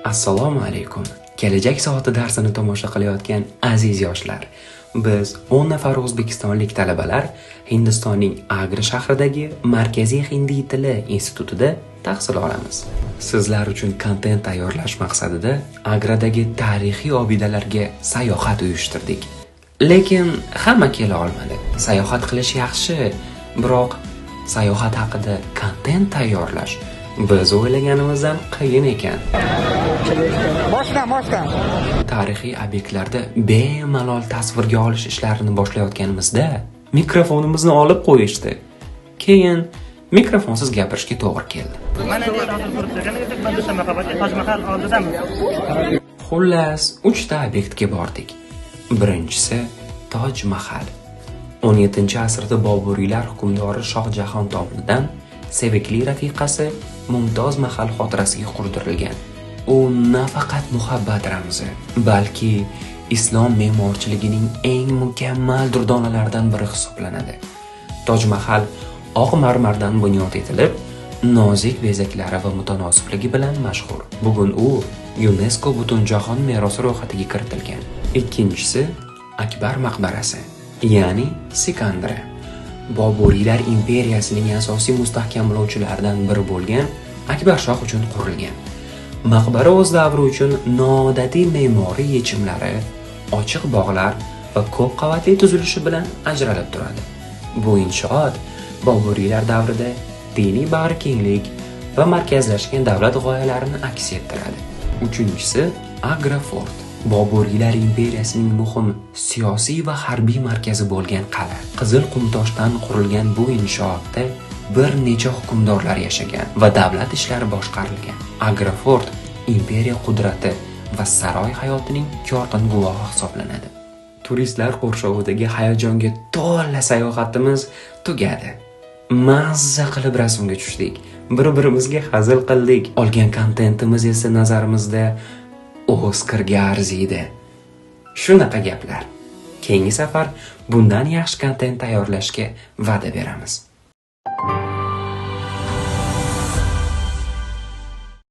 Assalomu alaykum. Kelajak soati darsini tomosha qilayotgan aziz yoshlar. Biz 10 nafar o'zbekistonlik talabalar Hindistonning Agra shahridagi Markaziy Hindi tili institutida tahsil olamiz. Sizlar uchun kontent tayyorlash maqsadida Agradagi tarixiy obidalarga sayohat uyushtirdik. Lekin hamma kela olmadi. Sayohat qilish yaxshi, biroq sayohat haqida kontent tayyorlash biz o'ylaganimizdan qiyin ekan. Tarixiy obyektlarda bemalol tasvirga olish ishlarini boshlayotganimizda mikrofonimizni olib qo'yishdi. Keyin mikrofonsiz gapirishga to'g'ri keldi. Xullas, 3 ta obyektga bordik. Birinchisi Toj Mahal. 17-asrda Boburiylar hukmdori Shoh Jahon tomonidan sevikli rafiqasi Mumtoz Mahal xotirasiga qurdirilgan. U nafaqat muhabbat ramzi, balki islom me'morchiligining eng mukammal durdonalaridan biri hisoblanadi. Toj Mahal oq marmardan bunyod etilib, nozik bezaklari va mutanosibligi bilan mashhur. Bugun u UNESCO Butunjahon merosi ro'yxatiga kiritilgan. Ikkinchisi Akbar maqbarasi, ya'ni Sikandra. Boburiylar imperiyasining asosiy mustahkamlovchilaridan biri bo'lgan Akbar shoh uchun qurilgan. Maqbara o'z davri uchun noodatiy me'moriy yechimlari, ochiq bog'lar va ko'p qavatli tuzilishi bilan ajralib turadi. Bu inshoot Boburiylar davrida diniy bag'rikenglik va markazlashgan davlat g'oyalarini aks ettiradi. Uchinchisi Agra Fort. Boburiylar imperiyasining muhim siyosiy va harbiy markazi bo'lgan qal'a. Qizil qumtoshdan qurilgan bu inshootda bir necha hukmdorlar yashagan va davlat ishlari boshqarilgan. Agra Fort imperiya qudrati va saroy hayotining yorqin guvohi hisoblanadi. Turistlar qurshovidagi hayajonga to'la sayohatimiz tugadi. Mazza qilib rasmga tushdik. Bir-birimizga hazil qildik. Olgan kontentimiz esa nazarimizda Oskarga arziydi. Shunaqa gaplar. Keyingi safar bundan yaxshi kontent tayyorlashga va'da beramiz.